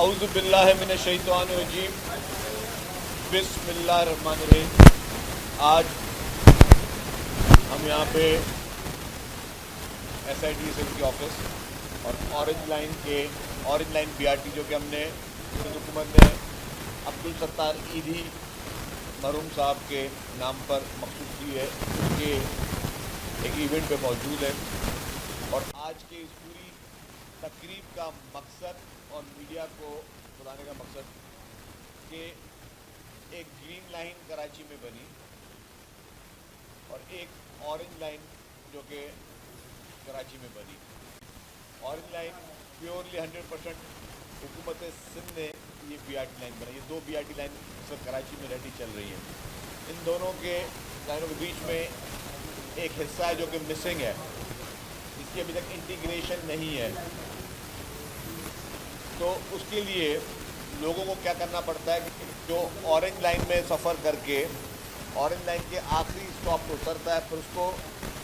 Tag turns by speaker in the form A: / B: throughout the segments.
A: अऊज़ु बिल्लाहि मिनश शैतानिर रजीम, बिस्मिल्लाहिर रहमानिर रहीम। आज हम यहाँ पे SITSL के ऑफिस और ऑरेंज लाइन BRT जो कि हमने हुकूमत ने अब्दुल सत्तार ईदी मरहूम साहब के नाम पर मखसूस की है, उसके एक इवेंट पे मौजूद है। और आज के इस पूरी तकरीब का मकसद और मीडिया को बताने का मकसद कि एक ग्रीन लाइन कराची में बनी और एक ऑरेंज लाइन जो कि कराची में बनी। ऑरेंज लाइन प्योरली 100% हुकूमत सिंध ने ये BRT लाइन बनाई। ये 2 BRT लाइन सब कराची में रेडी चल रही हैं। इन दोनों के लाइनों के बीच में एक हिस्सा है जो कि मिसिंग है, इसकी अभी तक इंटीग्रेशन नहीं है। तो उसके लिए लोगों को क्या करना पड़ता है कि जो ऑरेंज लाइन में सफ़र करके ऑरेंज लाइन के आखिरी स्टॉप पर उतरता है, फिर उसको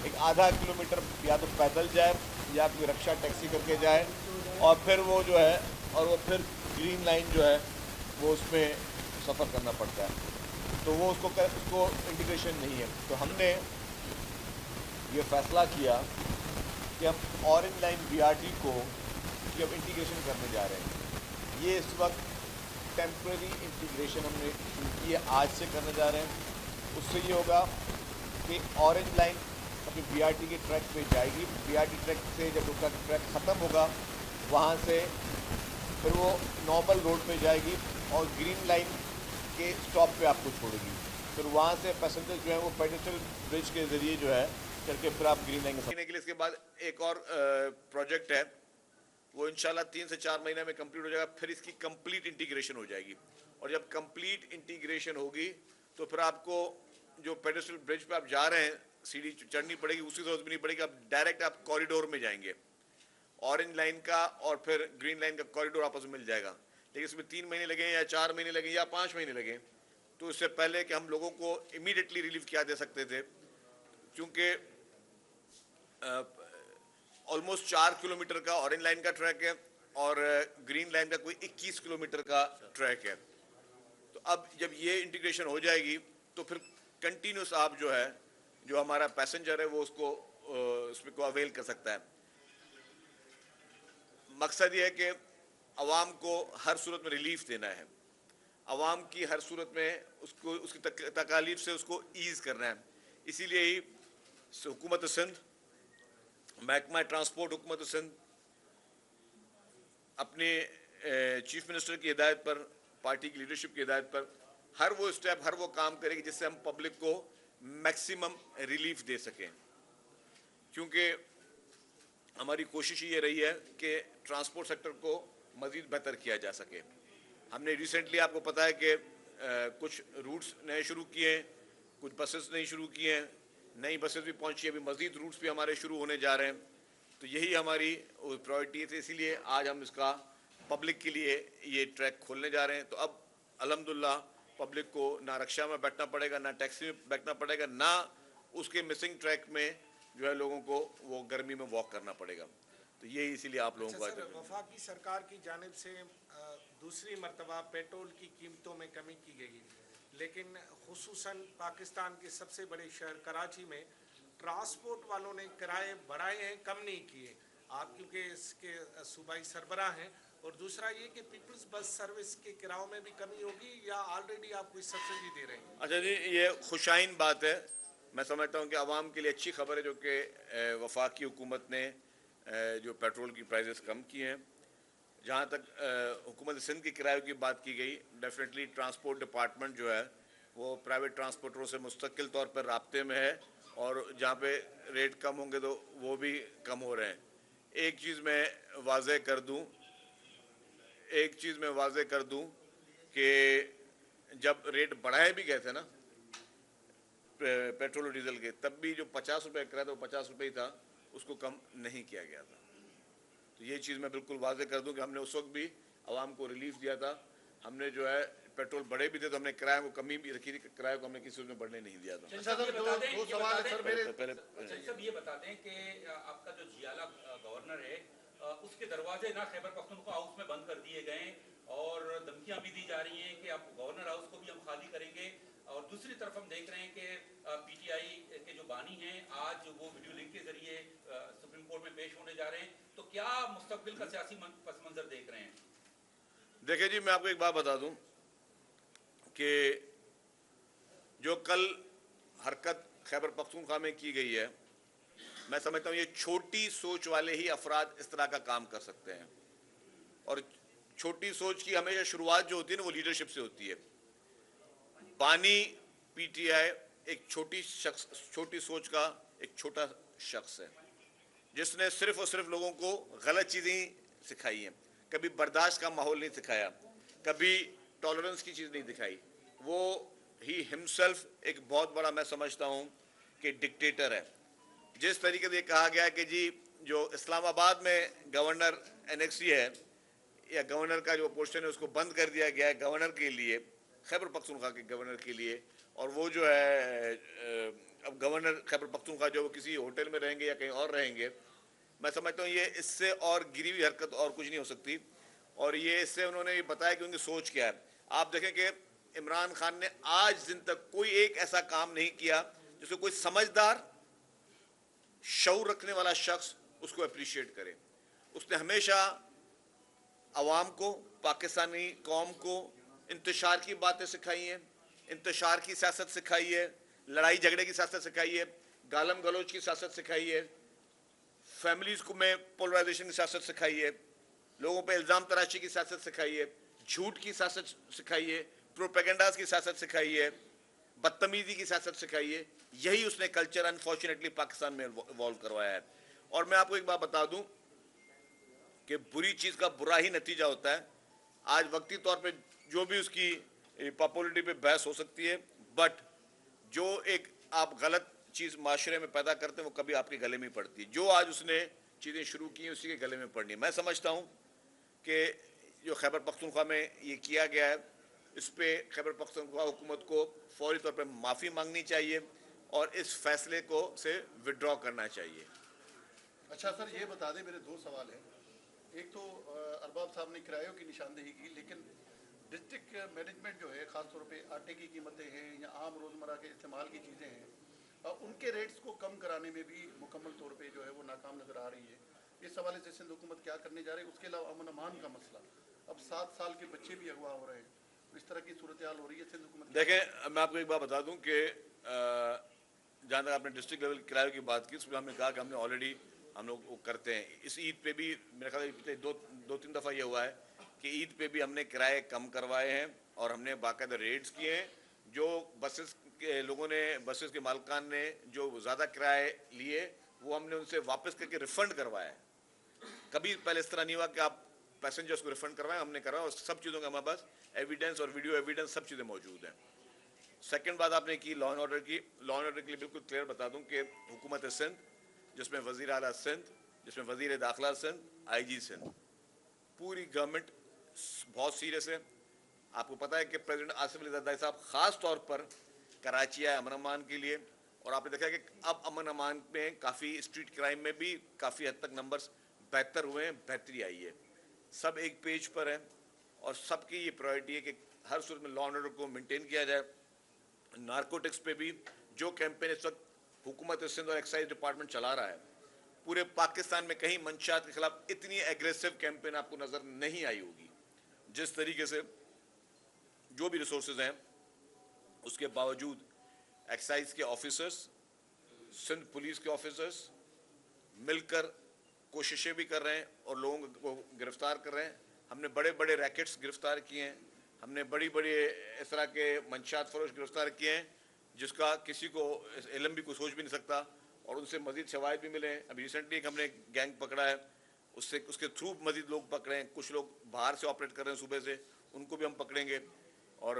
A: एक आधा किलोमीटर या तो पैदल जाए या कोई रिक्शा टैक्सी करके जाए और फिर वो जो है और वो फिर ग्रीन लाइन जो है वो उसमें सफ़र करना पड़ता है। तो वो उसको इंटीग्रेशन नहीं है। तो हमने ये फ़ैसला किया कि हम ऑरेंज लाइन BRT को कि अब इंटीग्रेशन करने जा रहे हैं। ये इस वक्त टेम्परेरी इंटीग्रेशन हमने शुरू की है, आज से करने जा रहे हैं। उससे ये होगा कि ऑरेंज लाइन अपनी BRT के ट्रैक पे जाएगी। BRT ट्रैक से जब उसका ट्रैक ख़त्म होगा वहाँ से फिर वो नॉर्मल रोड पे जाएगी और ग्रीन लाइन के स्टॉप पे आपको छोड़ेगी। फिर वहाँ से पैसेंजर जो है वो पेडेस्ट्रियन ब्रिज के ज़रिए जो है करके फिर आप ग्रीन लाइन के लिए। इसके बाद एक और प्रोजेक्ट है, वो इंशाल्लाह 3 से 4 महीने में कंप्लीट हो जाएगा। फिर इसकी कंप्लीट इंटीग्रेशन हो जाएगी और जब कंप्लीट इंटीग्रेशन होगी तो फिर आपको जो पेडेस्ट्रियन ब्रिज पे आप जा रहे हैं सीढ़ी चढ़नी पड़ेगी, उसी जरूरत भी नहीं पड़ेगी। आप डायरेक्ट आप कॉरिडोर में जाएंगे। ऑरेंज लाइन का और फिर ग्रीन लाइन का कॉरिडोर आपस में मिल जाएगा। लेकिन इसमें 3 महीने लगे या 4 महीने लगे या 5 महीने लगे, तो इससे पहले कि हम लोगों को इमीडिएटली रिलीफ किया दे सकते थे, क्योंकि ऑलमोस्ट 4 किलोमीटर का ऑरेंज लाइन का ट्रैक है और ग्रीन लाइन का कोई 21 किलोमीटर का ट्रैक है। तो अब जब ये इंटीग्रेशन हो जाएगी तो फिर कंटिन्यूस आप जो है जो हमारा पैसेंजर है वो उसमें को अवेल कर सकता है। मकसद ये है कि अवाम को हर सूरत में रिलीफ देना है, अवाम की हर सूरत में उसकी तकालीफ से उसको ईज़ करना है। इसीलिए ही हुकूमत सिंध, महकमा ट्रांसपोर्ट हुकूमत सिंध अपने चीफ मिनिस्टर की हिदायत पर, पार्टी की लीडरशिप की हिदायत पर हर वो स्टेप, हर वो काम करेगी जिससे हम पब्लिक को मैक्सिमम रिलीफ दे सकें। क्योंकि हमारी कोशिश ये रही है कि ट्रांसपोर्ट सेक्टर को मज़ीद बेहतर किया जा सके। हमने रिसेंटली, आपको पता है कि कुछ रूट्स नए शुरू किए हैं, कुछ बसेस नई शुरू किए हैं, नई बसेस भी पहुंची, अभी मज़ीद रूट्स भी हमारे शुरू होने जा रहे हैं। तो यही हमारी प्रायोरिटी थी, इसीलिए आज हम इसका पब्लिक के लिए ये ट्रैक खोलने जा रहे हैं। तो अब अल्हम्दुलिल्लाह पब्लिक को ना रिक्शा में बैठना पड़ेगा, ना टैक्सी में बैठना पड़ेगा, ना उसके मिसिंग ट्रैक में जो है लोगों को वो गर्मी में वॉक करना पड़ेगा। तो यही इसीलिए आप लोगों को
B: वफाकी सरकार की जानिब से दूसरी मरतबा पेट्रोल की कीमतों में कमी की गई, लेकिन खुसूसन पाकिस्तान के सबसे बड़े शहर कराची में ट्रांसपोर्ट वालों ने किराए बढ़ाए हैं, कम नहीं किए। आप क्योंकि इसके सूबाई सरबराह हैं, और दूसरा ये कि पीपल्स बस सर्विस के किरायों में भी कमी होगी या ऑलरेडी आप कोई सब्सिडी दे रहे हैं?
A: अच्छा जी, ये खुशाइन बात है। मैं समझता हूँ कि आवाम के लिए अच्छी खबर है जो कि वफाकी हुकूमत ने जो पेट्रोल की प्राइसेस कम की हैं। जहाँ तक हुकूमत सिंध की किरायों की बात की गई, डेफिनेटली ट्रांसपोर्ट डिपार्टमेंट जो है वो प्राइवेट ट्रांसपोर्टरों से मुस्तकिल तौर पर राब्ते में है और जहाँ पे रेट कम होंगे तो वो भी कम हो रहे हैं। एक चीज़ मैं वाज़े कर दूँ कि जब रेट बढ़ाए भी गए थे ना पेट्रोल और डीजल के, तब भी जो 50 रुपये किराया था वो 50 रुपये ही था, उसको कम नहीं किया गया था। तो ये चीज़ मैं बिल्कुल वाज़े कर दूं कि हमने उस वक्त भी आवाम को रिलीफ दिया था। हमने जो है पेट्रोल बढ़े भी थे तो हमने किराए को कमी भी रखी थी, किराए को हमने किसी में बढ़ने नहीं दिया था।
B: दो सवाल है सर मेरे।
A: पहले
C: सब ये बता दें कि आपका जो जियाला गवर्नर है उसके दरवाजे ना खैबर पख्तूनख्वा हाउस में बंद कर दिए गए دھمکیاں بھی دی جا رہی ہیں کہ اب گورنر ہاؤس کو بھی ہم خالی کریں گے، اور دوسری طرف ہم دیکھ رہے ہیں کہ پی ٹی آئی کے جو بانی ہیں آج وہ ویڈیو لنک کے ذریعے سپریم کورٹ میں پیش ہونے جا رہے ہیں، تو کیا مستقبل کا سیاسی پس منظر دیکھ رہے ہیں؟
A: دیکھیں جی، میں آپ کو ایک بات بتا دوں کہ جو کل حرکت خیبر پختونخوا میں کی گئی ہے، میں سمجھتا ہوں یہ چھوٹی سوچ والے ہی افراد اس طرح کا کام کر سکتے ہیں، اور چھوٹی سوچ کی ہمیشہ شروعات جو ہوتی ہے نا وہ لیڈرشپ سے ہوتی ہے۔ بانی پی ٹی آئی ایک چھوٹی سوچ کا ایک چھوٹا شخص ہے، جس نے صرف اور صرف لوگوں کو غلط چیزیں سکھائی ہیں، کبھی برداشت کا ماحول نہیں سکھایا، کبھی ٹالرنس کی چیز نہیں دکھائی۔ وہ ہی ہمسیلف ایک بہت بڑا، میں سمجھتا ہوں کہ ڈکٹیٹر ہے۔ جس طریقے سے یہ کہا گیا کہ جی جو اسلام آباد میں گورنر انیکسی ہے یا گورنر کا جو پوزیشن ہے اس کو بند کر دیا گیا ہے گورنر کے لیے، خیبر پختونخوا کے گورنر کے لیے، اور وہ جو ہے اب گورنر خیبر پختونخوا جو کسی ہوٹل میں رہیں گے یا کہیں اور رہیں گے، میں سمجھتا ہوں یہ اس سے اور گری ہوئی حرکت اور کچھ نہیں ہو سکتی۔ اور یہ اس سے انہوں نے بتایا کہ ان کی سوچ کیا ہے۔ آپ دیکھیں کہ عمران خان نے آج دن تک کوئی ایک ایسا کام نہیں کیا جس کو کوئی سمجھدار شعور رکھنے والا شخص اس کو اپریشیٹ کرے۔ اس نے ہمیشہ عوام کو، پاکستانی قوم کو انتشار کی باتیں سکھائی ہیں، انتشار کی سیاست سکھائی ہے، لڑائی جھگڑے کی سیاست سکھائی ہے، گالم گلوچ کی سیاست سکھائی ہے، فیملیز کو میں پولرائزیشن کی سیاست سکھائی ہے، لوگوں پہ الزام تراشی کی سیاست سکھائی ہے، جھوٹ کی سیاست سکھائی ہے، پروپیگنڈاز کی سیاست سکھائی ہے، بدتمیزی کی سیاست سکھائی ہے۔ یہی اس نے کلچر انفارچونیٹلی پاکستان میں ایوالو کروایا ہے۔ اور میں آپ کو ایک بات بتا دوں کہ بری چیز کا برا ہی نتیجہ ہوتا ہے۔ آج وقتی طور پہ جو بھی اس کی پاپولرٹی پہ بحث ہو سکتی ہے، بٹ جو ایک آپ غلط چیز معاشرے میں پیدا کرتے ہیں وہ کبھی آپ کے گلے میں ہی پڑتی ہے۔ جو آج اس نے چیزیں شروع کی ہیں اسی کے گلے میں پڑنی ہے۔ میں سمجھتا ہوں کہ جو خیبر پختونخوا میں یہ کیا گیا ہے اس پہ خیبر پختونخوا حکومت کو فوری طور پہ معافی مانگنی چاہیے اور اس فیصلے کو سے وڈرا کرنا چاہیے۔
D: اچھا سر، یہ بتا دیں، میرے دو سوال ہیں۔ ایک تو ارباب صاحب نے کرایوں کی نشاندہی کی، لیکن ڈسٹرکٹ مینجمنٹ جو ہے، خاص طور پہ آٹے کی قیمتیں ہیں یا عام روزمرہ کے استعمال کی چیزیں ہیں، ان کے ریٹس کو کم کرانے میں بھی مکمل طور پہ جو ہے وہ ناکام نظر آ رہی ہے۔ اس حوالے سے سندھ حکومت کیا کرنے جا رہی ہے؟ اس کے علاوہ امن امان کا مسئلہ، اب 7 سال کے بچے بھی اغوا ہو رہے ہیں، اس طرح کی صورتحال ہو رہی ہے، سندھ حکومت
A: دیکھیں، میں آپ کو ایک بات بتا دوں کہ جہاں تک آپ نے ڈسٹرکٹ لیول کرایوں کی بات کی، اس میں ہم نے کہا کہ ہم نے آلریڈی ہم لوگ وہ کرتے ہیں۔ اس عید پہ بھی میرے خیال سے دو تین دفعہ یہ ہوا ہے کہ عید پہ بھی ہم نے کرائے کم کروائے ہیں اور ہم نے باقاعدہ ریٹس کیے ہیں۔ جو بسز کے لوگوں نے، بسز کے مالکان نے جو زیادہ کرائے لیے وہ ہم نے ان سے واپس کر کے ریفنڈ کروایا ہے۔ کبھی پہلے اس طرح نہیں ہوا کہ آپ پیسنجرز کو ریفنڈ کروائیں، ہم نے کروایا، اور سب چیزوں کا ہمارے پاس ایویڈنس اور ویڈیو ایویڈنس سب چیزیں موجود ہیں۔ سیکنڈ بات آپ نے کی لا اینڈ آرڈر کی۔ لا اینڈ آرڈر کے لیے بالکل کلیئر بتا دوں کہ حکومت سندھ، جس میں وزیر اعلیٰ سندھ، جس میں وزیر داخلہ سندھ، آئی جی سندھ، پوری گورنمنٹ بہت سیریس ہے۔ آپ کو پتہ ہے کہ پریزیڈنٹ آصف علی زرداری صاحب خاص طور پر کراچی آئے امن امان کے لیے، اور آپ نے دیکھا کہ اب امن امان میں کافی اسٹریٹ کرائم میں بھی کافی حد تک نمبرز بہتر ہوئے ہیں، بہتری آئی ہے۔ سب ایک پیج پر ہیں اور سب کی یہ پرائرٹی ہے کہ ہر صورت میں لا اینڈ آرڈر کو مینٹین کیا جائے۔ نارکوٹکس پہ بھی جو کیمپین اس وقت حکومت سندھ اور ایکسائز ڈپارٹمنٹ چلا رہا ہے، پورے پاکستان میں کہیں منشیات کے خلاف اتنی ایگریسو کیمپین آپ کو نظر نہیں آئی ہوگی۔ جس طریقے سے جو بھی ریسورسز ہیں اس کے باوجود ایکسائز کے آفیسرز، سندھ پولیس کے آفیسرز مل کر کوششیں بھی کر رہے ہیں اور لوگوں کو گرفتار کر رہے ہیں۔ ہم نے بڑے بڑے ریکٹس گرفتار کیے ہیں، ہم نے بڑی بڑی اس طرح کے منشیات فروش گرفتار کیے ہیں جس کا کسی کو علم بھی کوئی سوچ بھی نہیں سکتا، اور ان سے مزید شواہد بھی ملے ہیں۔ ابھی ریسنٹلی ایک ہم نے گینگ پکڑا ہے، اس کے تھرو مزید لوگ پکڑے ہیں، کچھ لوگ باہر سے آپریٹ کر رہے ہیں صوبے سے، ان کو بھی ہم پکڑیں گے۔ اور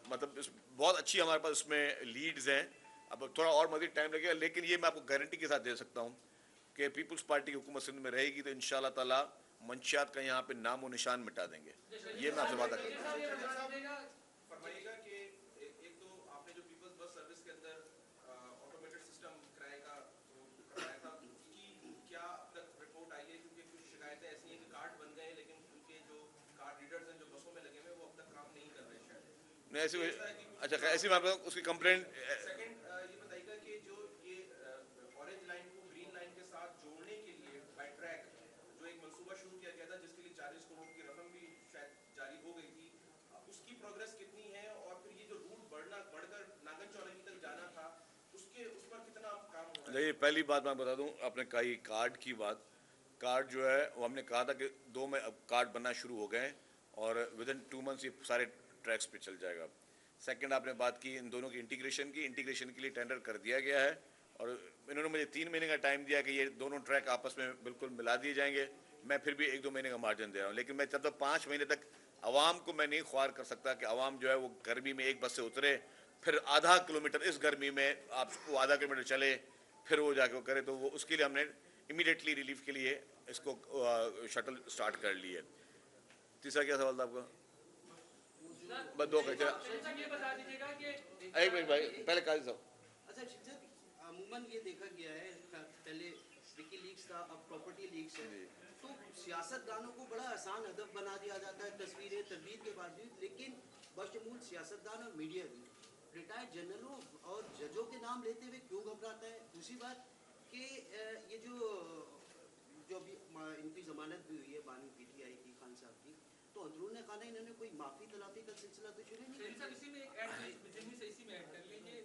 A: مطلب بہت اچھی ہمارے پاس اس میں لیڈز ہیں۔ اب تھوڑا اور مزید ٹائم لگے گا، لیکن یہ میں آپ کو گارنٹی کے ساتھ دے سکتا ہوں کہ پیپلز پارٹی کی حکومت سندھ میں رہے گی تو انشاءاللہ تعالیٰ منشیات کا یہاں پہ نام و نشان مٹا دیں گے۔ یہ میں آپ سے وعدہ کرتا ہوں۔
C: فرمائیے گا کہ ایک تو آپ نے جو پیپلز بس سروس کے اندر آٹومیٹڈ سسٹم کرائے کا کروایا تھا، اس کی کیا اب تک رپورٹ آئی ہے؟ کیونکہ کچھ شکایتیں ایسی ہیں کہ کارڈ بن گئے لیکن ان کے جو کارڈ ریڈرز ہیں جو بسوں میں لگے ہوئے وہ اب تک
A: नहीं ऐसी अच्छा ऐसी बात बताओ, उसकी कंप्लेंट
E: सेकंड ये बताइएगा कि जो ये ऑरेंज लाइन को ग्रीन लाइन के साथ जोड़ने के लिए बाय ट्रैक जो एक मंसूबा शुरू किया गया था जिसके लिए 40 करोड़ की रकम भी शायद जारी हो गई थी, उसकी प्रोग्रेस कितनी है? और फिर ये जो रूट बढ़कर नागन चौरंगी तक जाना था उस पर कितना काम हो रहा है?
A: देखिए पहली बात मैं बता दूं, आपने कही कार्ड की बात, कार्ड जो है वो हमने कहा था कि 2 में अब कार्ड बनना शुरू हो गए और विद इन 2 मंथ्स ये सारे ट्रैक्स पे चल जाएगा। सेकंड आपने बात की इन दोनों की इंटीग्रेशन के लिए टेंडर कर दिया गया है और इन्होंने मुझे 3 महीने का टाइम दिया कि ये दोनों ट्रैक आपस में बिल्कुल मिला दिए जाएंगे। मैं फिर भी 1-2 महीने का मार्जिन दे रहा हूँ, लेकिन मैं जब तक 5 महीने तक आवाम को मैं नहीं ख्वार कर सकता कि आवाम जो है वो गर्मी में एक बस से उतरे, फिर आधा किलोमीटर इस गर्मी में आपको आधा किलोमीटर चले, फिर वो जाके वो करे, तो वो उसके लिए हमने इमीडिएटली रिलीफ के लिए इसको शटल स्टार्ट कर ली है। तीसरा क्या सवाल था आपका? बस 2 का
F: ये बता दीजिएगा कि
A: एक मिनट भाई, पहले काजी साहब।
G: अच्छा शिक्षक अमूमन ये देखा गया है, पहले विकी लीक्स था, अब प्रॉपर्टी लीक्स है, तो सियासतदानों को बड़ा आसान हदफ बना दिया जाता है तस्वीरें तरबीत के बावजूद, लेकिन बशमूल सियासतदान और मीडिया भी रिटायर्ड जनरलों और जजों के नाम लेते हुए क्यों घबराता है? दूसरी बात कि ये जो अभी इनकी जमानत भी हुई है बानी पीटीआई की, खान साहब की, तो अंदरूनी खाना इन्होंने कोई माफी तलाफी का सिलसिला तो शुरू नहीं किया?
F: इसी में एक इसी में ऐड कर लीजिए,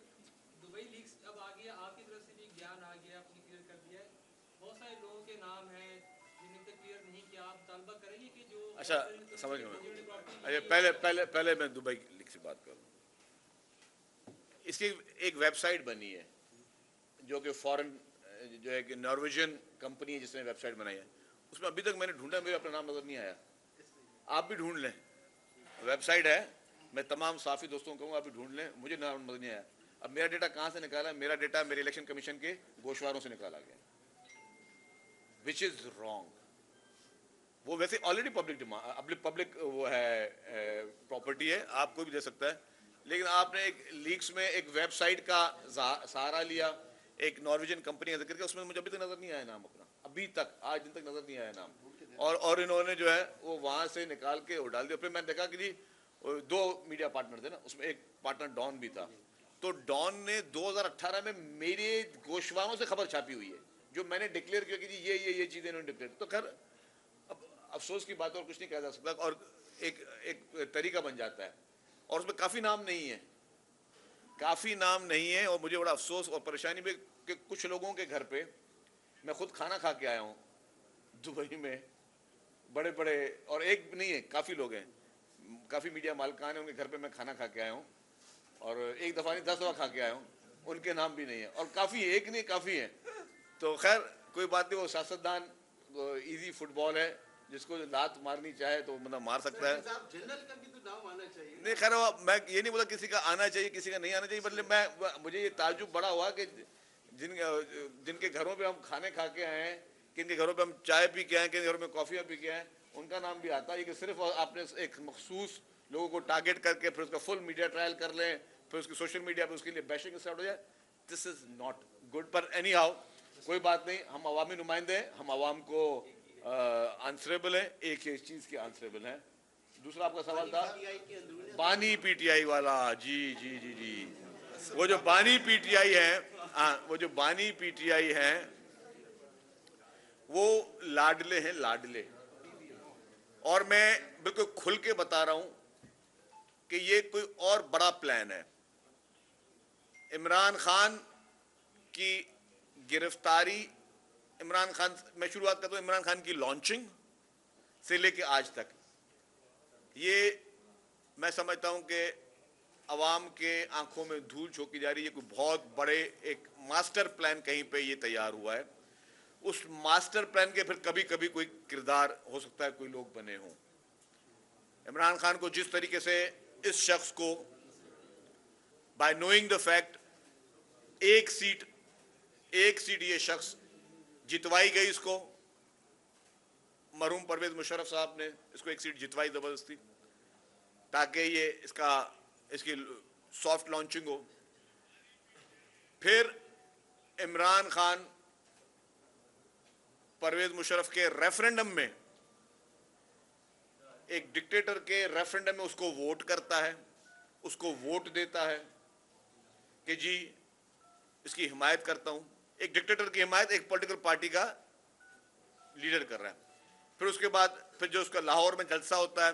F: दुबई लीक्स अब आ गया, आपकी तरफ से भी ज्ञान आ गया, आपने क्लियर कर दिया है, बहुत सारे लोगों के नाम हैं जिन्हें तक क्लियर नहीं किया, आप तालबा करेंगे कि जो
A: अच्छा समझ गया। अच्छा पहले मैं दुबई लीग से बात करूँ। इसकी एक वेबसाइट बनी है जो कि फॉरेन जो है कि नॉर्वेजियन कंपनी है जिसने वेबसाइट बनाई है, उसमें अभी तक मैंने ढूंढा, मेरा अपना नाम नजर नहीं आया। आप भी ढूंढ लें, वेबसाइट है, मैं तमाम साफी दोस्तों को कहूँगा आप भी ढूंढ लें, मुझे नाम नजर नहीं आया। अब मेरा डेटा कहाँ से निकाला? मेरा डेटा मेरे इलेक्शन कमीशन के गोशवारों से निकाला गया, विच इज रॉन्ग। वो वैसे ऑलरेडी पब्लिक वो है प्रॉपर्टी है, आपको भी दे सकता है, लेकिन आपने एक लीक्स में एक वेबसाइट का सहारा लिया, एक नॉर्वेजियन कंपनी का जिक्र किया, उसमें मुझे अभी तक नजर नहीं आया नाम अपना, अभी तक आज दिन तक नजर नहीं आया नाम। और इन्होंने जो है वो वहां से निकाल के वो डाल दिया। फिर मैंने देखा कि जी 2 मीडिया पार्टनर थे ना, उसमें एक पार्टनर डॉन भी था, तो डॉन ने 2018 में मेरे गोशवारों से खबर छापी हुई है जो मैंने डिक्लेयर किया कि जी ये चीजें इन्होंने डिक्लेयर। तो खैर अब अफसोस की बात और कुछ नहीं कहा जा सकता, और एक तरीका बन जाता है, और उसमें काफी नाम नहीं है, और मुझे बड़ा अफसोस और परेशानी भी कि कुछ लोगों के घर पे मैं खुद खाना खा के आया हूँ दुबई में, बड़े बड़े, और एक नहीं है, काफी लोग हैं, काफी मीडिया मालिकान है, उनके घर पे मैं खाना खा के आया हूँ, और एक दफा नहीं 10 दफा खा के आया हूँ, उनके नाम भी नहीं है, और काफी एक नहीं काफी है। तो खैर कोई बात नहीं, वो सियासतदान इजी फुटबॉल है, जिसको लात मारनी चाहे तो मतलब मार सकता है।
G: जनरल का भी तो नाम आना चाहिए।
A: नहीं खैर मैं ये नहीं बोला किसी का आना चाहिए किसी का नहीं आना चाहिए, मतलब मुझे ये ताज्जुब बड़ा हुआ कि जिनके घरों पे हम खाने खा के आए हैं, किनके घरों पे हम चाय पी के आए, किन घरों में कॉफियाँ पी के आए, उनका नाम भी आता है कि सिर्फ आपने एक मखसूस लोगों को टारगेट करके फिर उसका फुल मीडिया ट्रायल कर लें, फिर उसकी सोशल मीडिया पे उसके लिए बैशिंग स्टार्ट हो जाए। This is not good. पर एनी हाउ कोई बात नहीं, हम अवामी नुमाइंदे हैं, हम अवाम को आंसरेबल है, एक ही चीज के आंसरेबल हैं। दूसरा आपका सवाल था बानी पीटीआई वाला। जी जी जी जी, वो जो बानी पीटीआई है, वो जो बानी पीटीआई हैं वो लाडले हैं, लाडले। और मैं बिल्कुल खुल के बता रहा हूं कि ये कोई और बड़ा प्लान है। इमरान खान की गिरफ्तारी, इमरान खान, मैं शुरुआत करता हूं इमरान खान की लॉन्चिंग से लेके आज तक, ये मैं समझता हूं कि अवाम के आंखों में धूल झोंकी जा रही है। कोई बहुत बड़े एक मास्टर प्लान कहीं पे ये तैयार हुआ है। उस मास्टर प्लान के फिर कभी कभी कोई किरदार हो सकता है, कोई लोग बने हों। इमरान खान को जिस तरीके से इस शख्स को बाय नोइंग द फैक्ट एक सीट ये शख्स जितवाई गई, इसको मरहूम परवेज मुशर्रफ साहब ने इसको एक सीट जितवाई जबरदस्ती, ताकि ये इसकी सॉफ्ट लॉन्चिंग हो। फिर इमरान खान परवेज मुशर्रफ के रेफरेंडम में, एक डिक्टेटर के रेफरेंडम में उसको वोट करता है, اس کو ووٹ دیتا ہے کہ جی اس کی حمایت کرتا ہوں. ایک ڈکٹیٹر کی حمایت ایک پولیٹیکل پارٹی کا لیڈر کر رہا ہے. پھر اس کے بعد پھر جو اس کا لاہور میں جلسہ ہوتا ہے,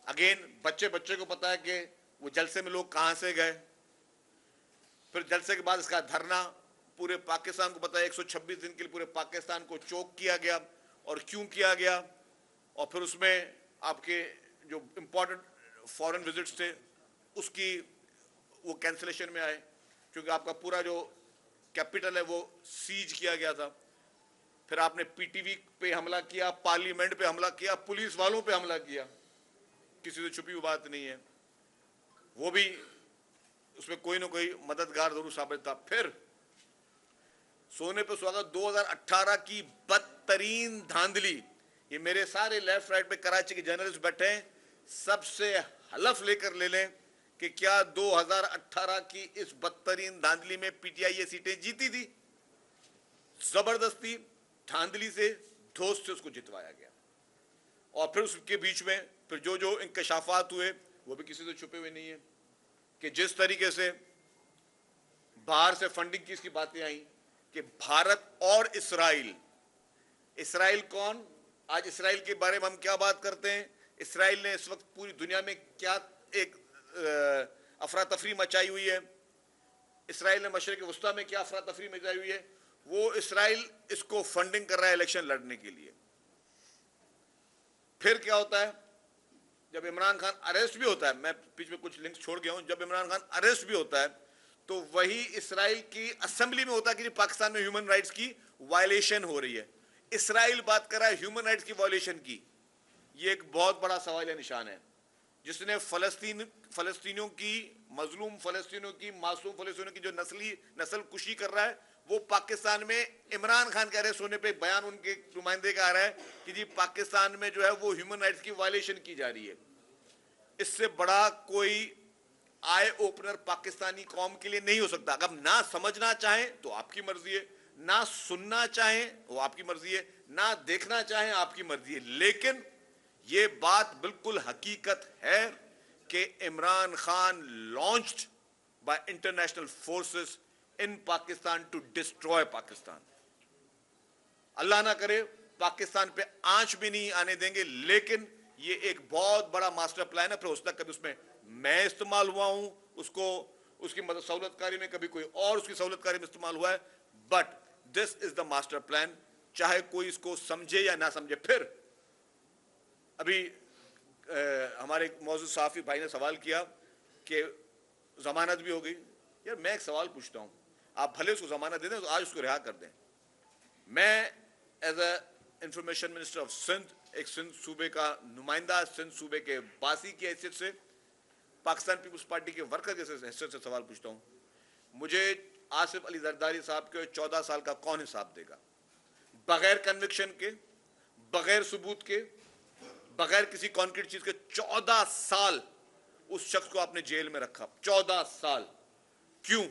A: اگین بچے کو پتا ہے کہ وہ جلسے میں لوگ کہاں سے گئے. پھر جلسے کے بعد اس کا دھرنا, پورے پاکستان کو پتا ہے 126 دن کے لیے پورے پاکستان کو چوک کیا گیا, اور کیوں کیا گیا. اور پھر اس میں آپ کے جو امپورٹنٹ فارن وزٹس تھے اس کی وہ کینسلیشن میں آئے, کیونکہ آپ کا پورا جو کیپٹل ہے وہ سیج کیا گیا تھا. پھر آپ نے پی ٹی وی پہ حملہ کیا, پارلیمنٹ پہ حملہ کیا, پولیس والوں پہ حملہ کیا. کسی سے چھپی ہوئی بات نہیں ہے, وہ بھی اس میں کوئی نہ کوئی مددگار ضرور ثابت تھا. پھر سونے پہ سہاگا 2018 کی بدترین دھاندلی, یہ میرے سارے لیفٹ رائٹ پہ کراچی کے جرنلسٹ بیٹھے ہیں, سب سے حلف لے کر لے لیں کہ کیا 2018 کی اس بدترین دھاندلی میں پی ٹی آئی یہ سیٹیں جیتی تھی. زبردستی دھاندلی سے دھوس سے اس کو جتوایا گیا. اور پھر اس کے بیچ میں پھر جو انکشافات ہوئے وہ بھی کسی سے چھپے ہوئے نہیں ہیں, کہ جس طریقے سے باہر سے فنڈنگ کی اس کی باتیں آئیں کہ بھارت اور اسرائیل کون, آج اسرائیل کے بارے میں ہم کیا بات کرتے ہیں. اسرائیل نے اس وقت پوری دنیا میں کیا ایک افراتفری مچائی ہوئی ہے. اسرائیل نے مشرق وسطیٰ میں کیا افراتفری مچائی ہوئی ہے. وہ اسرائیل اس کو فنڈنگ کر رہا ہے الیکشن لڑنے کے لیے. پھر کیا ہوتا ہے جب عمران خان اریسٹ بھی ہوتا ہے, میں بیچ میں کچھ لنکس چھوڑ گیا ہوں, جب عمران خان اریسٹ بھی ہوتا ہے تو وہی اسرائیل کی اسمبلی میں ہوتا ہے کہ پاکستان میں ہیومن رائٹس کی وائلیشن ہو رہی ہے. اسرائیل بات کر رہا ہے ہیومن رائٹس کی وائلیشن کی. یہ ایک بہت بڑا سوال نشان ہے. جس نے فلسطینیوں کی, مظلوم فلسطینیوں کی, معصوم فلسطینیوں کی جو نسل کشی کر رہا ہے, وہ پاکستان میں عمران خان کے اریسٹ ہونے پہ بیان ان کے نمائندے کا آ رہا ہے کہ جی پاکستان میں جو ہے وہ ہیومن رائٹس کی وائلیشن کی جا رہی ہے. اس سے بڑا کوئی آئے اوپنر پاکستانی قوم کے لیے نہیں ہو سکتا. اگر نہ سمجھنا چاہیں تو آپ کی مرضی ہے, نہ سننا چاہیں وہ آپ کی مرضی ہے, نہ دیکھنا چاہیں آپ کی مرضی ہے. لیکن یہ بات بالکل حقیقت ہے کہ Imran Khan launched by international forces in Pakistan to destroy Pakistan. اللہ نہ کرے پاکستان پہ آنچ بھی نہیں آنے دیں گے, لیکن یہ ایک بہت بڑا ماسٹر پلان ہے. پھر اس تک کبھی اس میں میں استعمال ہوا ہوں, اس کی مدد سہولت کاری میں, کبھی کوئی اور اس کی سہولت کاری میں استعمال ہوا ہے, but this is the master plan, چاہے کوئی اس کو سمجھے یا نہ سمجھے. پھر ابھی ہمارے موضوع صحافی بھائی نے سوال کیا کہ ضمانت بھی ہو گئی. یار میں ایک سوال پوچھتا ہوں, آپ بھلے اس کو ضمانت دے دیں تو آج اس کو رہا کر دیں. میں as a information minister of Sindh, ایک سندھ صوبے کا نمائندہ, سندھ صوبے کے باسی کی حیثیت سے, پاکستان پیپلز پارٹی کے ورکر کی حیثیت سے سوال پوچھتا ہوں. مجھے آصف علی زرداری صاحب کے 14 سال کا کون حساب دے گا؟ بغیر کنوکشن کے, بغیر ثبوت کے, بغیر کسی کانکریٹ چیز کے 14 سال اس شخص کو آپ نے جیل میں رکھا. 14 سال کیوں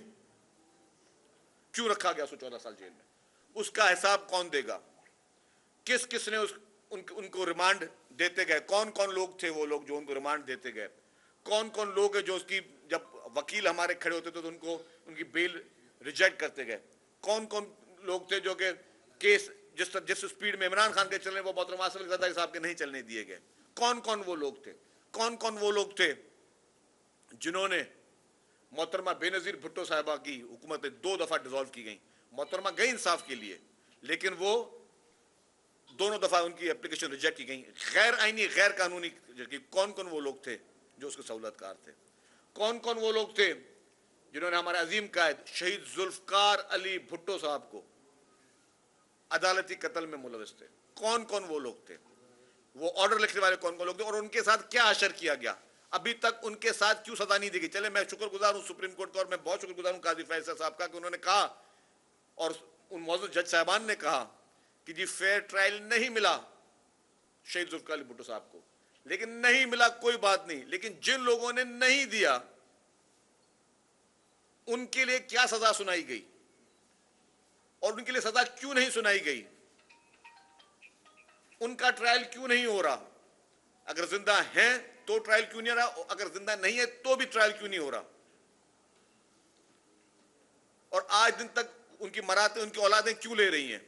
A: رکھا گیا اس کو 14 سال جیل میں؟ اس کا حساب کون دے گا؟ کس نے ان کو ریمانڈ دیتے گئے؟ کون لوگ تھے وہ لوگ جو ان کو ریمانڈ دیتے گئے؟ کون لوگ ہیں جو اس کی, جب وکیل ہمارے کھڑے ہوتے تھے تو ان کی بیل ریجیکٹ کرتے گئے؟ کون لوگ تھے جو کہ کیس جس سپیڈ میں عمران خان کے چلنے وہ محترم آصف علی زرداری صاحب کے نہیں چلنے دیے گئے؟ کون وہ لوگ تھے؟ کون وہ لوگ تھے جنہوں نے محترمہ بے نظیر بھٹو صاحبہ کی حکومتیں 2 دفعہ ڈیزالو کی گئیں؟ محترمہ گئی انصاف کے لیے, لیکن وہ دونوں دفعہ ان کی اپلیکیشن ریجیکٹ کی گئیں, غیر آئینی, غیر قانونی. کون وہ لوگ تھے جو اس کے سہولت کار تھے؟ کون وہ لوگ تھے جنہوں نے ہمارے عظیم قائد شہید ذوالفقار علی بھٹو صاحب کو عدالتی قتل میں ملوث تھے؟ کون وہ لوگ تھے؟ وہ آرڈر لکھنے والے کون لوگ تھے, اور ان کے ساتھ کیا اشر کیا گیا؟ ابھی تک ان کے ساتھ کیوں سزا نہیں دی گئی؟ چلے میں شکر گزار ہوں سپریم کورٹ کا, اور میں بہت شکر گزار ہوں قاضی فیصل صاحب کا کہ انہوں نے کہا, اور ان معزز جج صاحبان نے کہا کہ جی فیئر ٹرائل نہیں ملا شہید ذوالفقار علی بھٹو صاحب کو. لیکن نہیں ملا کوئی بات نہیں, لیکن جن لوگوں نے نہیں دیا ان کے لیے کیا سزا سنائی گئی, اور ان کے لیے سزا کیوں نہیں سنائی گئی؟ ان کا ٹرائل کیوں نہیں ہو رہا؟ اگر زندہ ہیں तो ट्रायल क्यों नहीं हो रहा, अगर जिंदा नहीं है तो भी ट्रायल क्यों नहीं हो रहा, और आज दिन तक उनकी मराते उनकी औलादें क्यों ले रही हैं?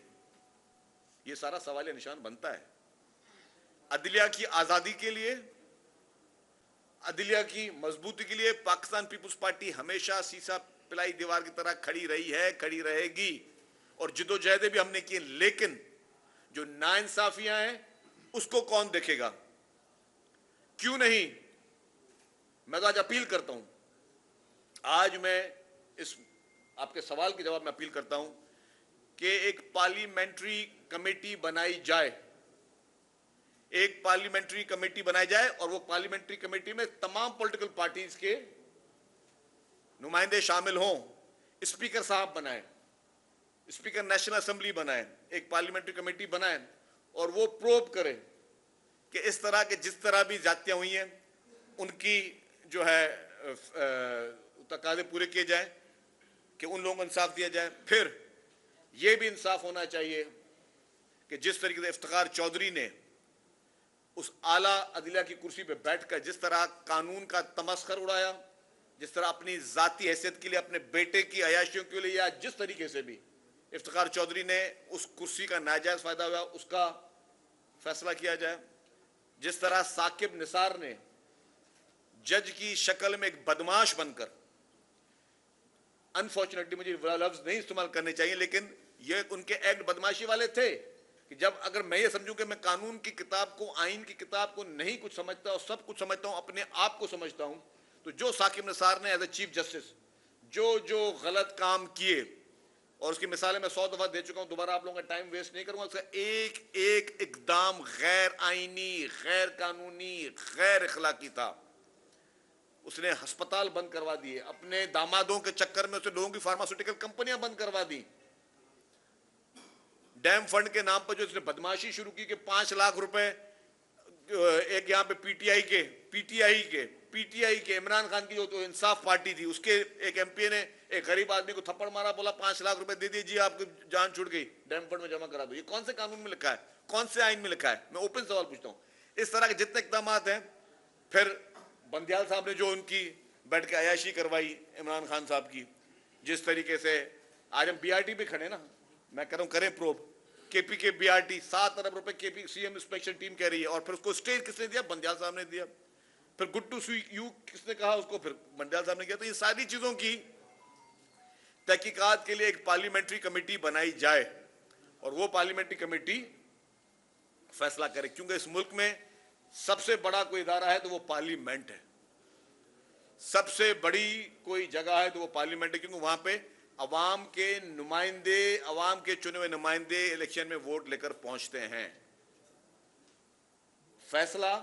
A: ये सारा सवाल निशान बनता है। अदलिया की आजादी के लिए, अदलिया की मजबूती के लिए पाकिस्तान पीपुल्स पार्टी हमेशा सीसा पिलाई दीवार की तरह खड़ी रही है, खड़ी रहेगी, और जिदोजहदें भी हमने की। लेकिन जो नाइंसाफियां हैं उसको कौन देखेगा? क्यों नहीं? मैं तो आज अपील करता हूं, आज मैं इस आपके सवाल के जवाब में अपील करता हूं कि एक पार्लियामेंट्री कमेटी बनाई जाए, एक पार्लियामेंट्री कमेटी बनाई जाए, और वो पार्लियामेंट्री कमेटी में तमाम पॉलिटिकल पार्टीज के नुमाइंदे शामिल हों। स्पीकर साहब बनाएं, स्पीकर नेशनल असेंबली बनाएं, एक पार्लियामेंट्री कमेटी बनाएं, और वो प्रोब करें कि इस तरह के जिस तरह भी जातियां हुई हैं उनकी जो है तकाजे पूरे किए जाएं, कि उन लोगों को इंसाफ दिया जाए। फिर यह भी इंसाफ होना चाहिए कि जिस तरीके से इफ्तिखार चौधरी ने उस आला अदलिया की कुर्सी पर बैठकर जिस तरह कानून का तमस्खर उड़ाया, जिस तरह अपनी जाती हैसियत के लिए, अपने बेटे की अयाशियों के लिए, या जिस तरीके से भी इफ्तिखार चौधरी ने उस कुर्सी का नाजायज फायदा हुआ उसका फैसला किया जाए। जिस तरह साकिब निसार ने जज की शक्ल में एक बदमाश बनकर, अनफॉर्चुनेटली मुझे लफ्ज नहीं इस्तेमाल करने चाहिए, लेकिन ये उनके एक्ट बदमाशी वाले थे कि जब अगर मैं ये समझूं कि मैं कानून की किताब को, आइन की किताब को नहीं कुछ समझता और सब कुछ समझता हूं, अपने आप को समझता हूं, तो जो साकिब निसार ने एज ए चीफ जस्टिस जो गलत काम किए, और उसकी मिसालें मैं 100 दफा दे चुका हूं, दोबारा आप लोगों का टाइम वेस्ट नहीं करूंगा, उसका एक एक इकदाम गैर आईनी, गैर कानूनी, गैर इखलाकी था। उसने अस्पताल बंद करवा दिए, अपने दामादों के चक्कर में उसने लोगों की फार्मास्यूटिकल कंपनियां बंद करवा दी। डैम फंड के नाम पर जो उसने बदमाशी शुरू की कि 5 लाख रुपए एक यहां पे पीटीआई के इमरान खान की जो इंसाफ पार्टी थी, उसके एक एमपी ने एक गरीब आदमी को थप्पड़ मारा, बोला 5 लाख रुपए दे दीजिए, आपकी जान छूट गई, डैम फंड में जमा करा दो। ये कौन से कानून में लिखा है, कौन से आइन में लिखा है? मैं ओपन सवाल पूछता हूं। इस तरह के जितने इकदाम हैं, फिर बंदियाल साहब ने जो उनकी बैठ के अयाशी करवाई इमरान खान साहब की, जिस तरीके से आज हम बीआरटी पे खड़े ना, मैं कह रहा हूं करें प्रोब, केपी के बीआरटी 7 अरब रुपए केपी सीएम इंस्पेक्शन टीम कह रही है, और फिर उसको स्टे किसने दिया? बंदियाल साहब ने दिया। फिर गुड टू सी यू किसने कहा उसको? फिर बंदियाल साहब ने किया। तो ये सारी चीजों की तहकीकात के लिए एक पार्लियामेंट्री कमेटी बनाई जाए, और वो पार्लियामेंट्री कमेटी फैसला करे, क्योंकि इस मुल्क में सबसे बड़ा कोई इदारा है तो वो पार्लियामेंट है, सबसे बड़ी कोई जगह है तो वो पार्लियामेंट है, क्योंकि वहां पे अवाम के नुमाइंदे, अवाम के चुने हुए नुमाइंदे इलेक्शन में वोट लेकर पहुंचते हैं। फैसला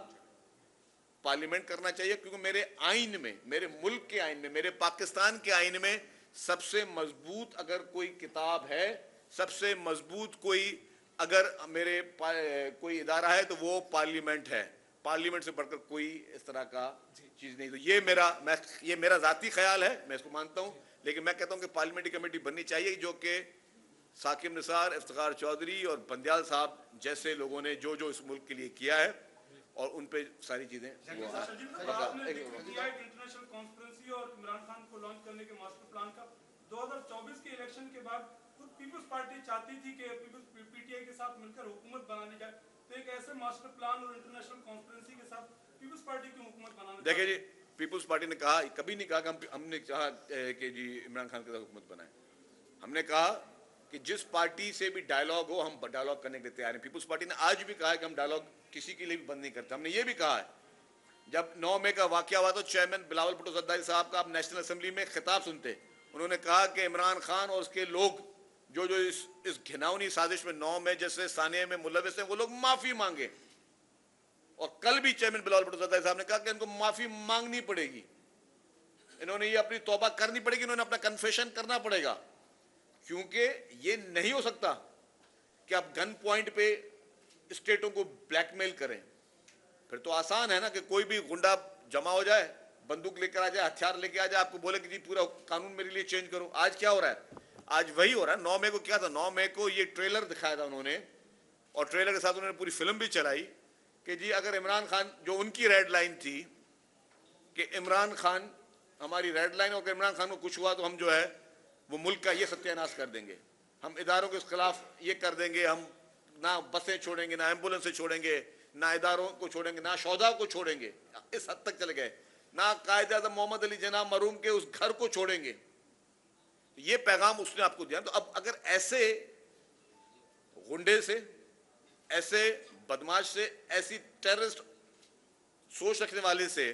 A: पार्लियामेंट करना चाहिए, क्योंकि मेरे आइन में, मेरे मुल्क के आइन में, मेरे पाकिस्तान के आइन में सबसे मजबूत अगर कोई किताब है, सबसे मजबूत कोई अगर मेरे कोई इदारा है तो वो पार्लियामेंट है। पार्लियामेंट से बढ़कर कोई इस तरह का चीज नहीं। तो ये मेरा जाती ख्याल है, मैं इसको मानता हूं, लेकिन मैं कहता हूं कि पार्लियामेंट्री कमेटी बननी चाहिए जो कि साकिब निसार, इफ्तिखार चौधरी और बंदियाल साहब जैसे लोगों ने जो जो इस मुल्क के लिए किया है, और उन पे सारी चीजें
H: इंटरनेशनल कॉन्फ्रेंसी और इमरान खान को लॉन्च करने के मास्टर प्लान का 2024 के इलेक्शन के बाद खुद पीपल्स पार्टी चाहती थी कि पीटीआई के साथ मिलकर हुकूमत बनाने जाए, तो एक ऐसे मास्टर प्लान और इंटरनेशनल कॉन्फ्रेंसी के साथ पीपल्स पार्टी की हुकूमत बनाने।
A: देखिए जी, पीपल्स पार्टी ने कहा, कभी नहीं कहा कि हमने कहा कि जी इमरान खान के साथ हुकूमत बनाए। हमने कहा कि जिस पार्टी से भी डायलॉग हो हम डायलॉग करने के लिए तैयार हैं। पीपल्स पार्टी ने आज भी कहा है कि हम डायलॉग किसी के लिए भी बंद नहीं करते। हमने ये भी कहा है, जब 9 मई का वाकया हुआ तो चेयरमैन बिलावल भुट्टो जरदारी साहब का आप नेशनल असेंबली में खिताब सुनते, उन्होंने कहा कि इमरान खान और उसके लोग जो जो इस घिनौनी साजिश में 9 मई जैसे सानिया में मुलविस हैं, वो लोग माफी मांगे। और कल भी चेयरमैन बिलावल भुट्टो जरदारी साहब ने कहा कि इनको माफी मांगनी पड़ेगी, इन्होंने ये अपनी तौबा करनी पड़ेगी, इन्होंने अपना कन्फेशन करना पड़ेगा, क्योंकि ये नहीं हो सकता कि आप गन पॉइंट पे स्टेटों को ब्लैकमेल करें। फिर तो आसान है ना कि कोई भी गुंडा जमा हो जाए, बंदूक लेकर आ जाए, हथियार लेकर आ जाए, आपको बोले कि जी पूरा कानून मेरे लिए चेंज करो। आज क्या हो रहा है? आज वही हो रहा है। 9 मई को क्या था? 9 मई को ये ट्रेलर दिखाया था उन्होंने, और ट्रेलर के साथ उन्होंने पूरी फिल्म भी चलाई کہ جی اگر عمران خان جو ان کی ریڈ لائن تھی کہ عمران خان ہماری ریڈ لائن، اور عمران خان کو کچھ ہوا تو ہم جو ہے وہ ملک کا یہ ستیہ ناش کر دیں گے، ہم اداروں کے خلاف یہ کر دیں گے، ہم نہ بسیں چھوڑیں گے، نہ ایمبولینسیں چھوڑیں گے، نہ اداروں کو چھوڑیں گے، نہ شہداء کو چھوڑیں گے، اس حد تک چلے گئے، نہ قائد اعظم محمد علی جناح مرحوم کے اس گھر کو چھوڑیں گے. یہ پیغام اس نے آپ کو دیا. تو اب اگر ایسے غنڈے سے، ایسے بدماش سے، ایسی ٹیررسٹ سوچ رکھنے والے سے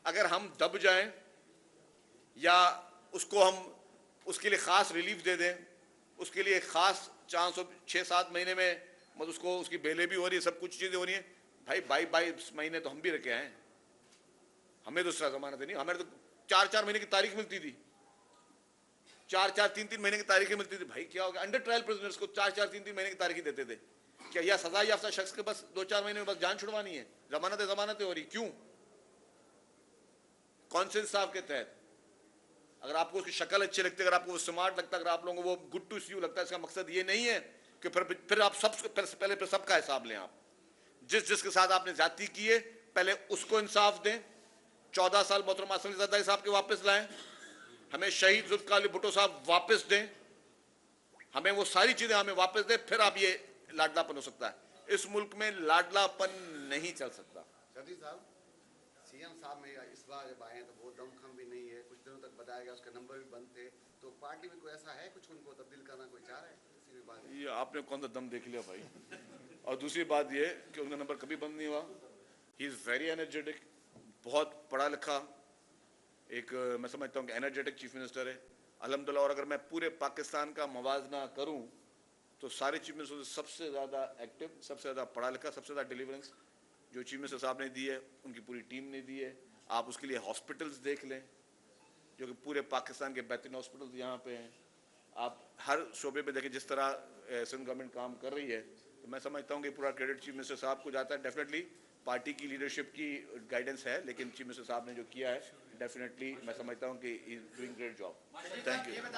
A: اگر ہم دب جائیں یا اس کو ہم اس کے لیے خاص ریلیف دے دیں، اس کے لیے خاص چانس ہو 6-7 مہینے میں اس کو اس کی بیلیں بھی ہو رہی ہے، سب کچھ چیزیں ہو رہی ہیں، بھائی 22 مہینے تو ہم بھی رکھے ہیں، ہمیں تو اس طرح ضمانت نہیں، ہمیں تو 4-4 مہینے کی تاریخ ملتی تھی، 4-4 3-3 مہینے کی تاریخیں ملتی تھی. بھائی کیا ہوگا؟ انڈر ٹرائل پرزنرز کو 4-4 3-3 مہینے کی تاریخیں دیتے تھے. کیا یا سزا یافتہ شخص کے بس 2-4 مہینے میں بس جان چھڑوانی ہے؟ ضمانتیں ہو رہی کیوں؟ کون سے انصاف کے تحت؟ اگر آپ کو اس کی شکل اچھی لگتی ہے، اگر آپ کو وہ سمارٹ لگتا ہے، اگر آپ لوگوں کو وہ گڈ ٹو سی یو لگتا ہے، اس کا مقصد یہ نہیں ہے کہ پھر آپ پہلے سب کا حساب لیں. آپ جس کے ساتھ آپ نے زیادتی کی ہے پہلے اس کو انصاف دیں. 14 سال محترم اسمبلی زادہ صاحب کے واپس لائیں، ہمیں شہید ذوالفقار علی بھٹو صاحب واپس دیں، ہمیں وہ ساری چیزیں ہمیں واپس دیں، پھر آپ یہ لاڈلا پن ہو سکتا ہے. اس ملک میں لاڈلا پن نہیں چل سکتا.
I: شفیع صاحب، سی ایم صاحب میں اس بار جب آئے ہیں تو وہ دم خم بھی نہیں ہے، کچھ دنوں تک بتایا گیا اس کے نمبر بھی بند تھے، تو پارٹی میں کوئی ایسا ہے کچھ ان کو تبدیل کرنا کوئی چاہ رہا ہے کسی بھی بات؟
A: یہ آپ نے کون سا دم دیکھ لیا بھائی؟ اور دوسری بات یہ کہ ان کا نمبر کبھی بند نہیں ہوا. ہی از ویری انرجیٹک، بہت پڑھا لکھا، ایک میں سمجھتا ہوں کہ انرجیٹک چیف منسٹر ہے الحمدللہ. اور اگر میں پورے پاکستان کا موازنہ کروں تو سارے چیف منسٹر سب سے زیادہ ایکٹیو، سب سے زیادہ پڑھا لکھا، سب سے زیادہ ڈیلیورنس جو چیف منسٹر صاحب نے دی ہے ان کی پوری ٹیم نے دی ہے. آپ اس کے لیے ہاسپٹلز دیکھ لیں جو کہ پورے پاکستان کے بہترین ہاسپٹلز یہاں پہ ہیں. آپ ہر شعبے پہ دیکھیں جس طرح سندھ گورنمنٹ کام کر رہی ہے، تو میں سمجھتا ہوں کہ پورا کریڈٹ چیف منسٹر صاحب کو جاتا ہے. ڈیفینیٹلی پارٹی کی لیڈرشپ کی گائیڈنس ہے، لیکن چیف منسٹر صاحب نے جو کیا ہے ڈیفینیٹلی میں سمجھتا ہوں کہ he is doing great job. Thank you.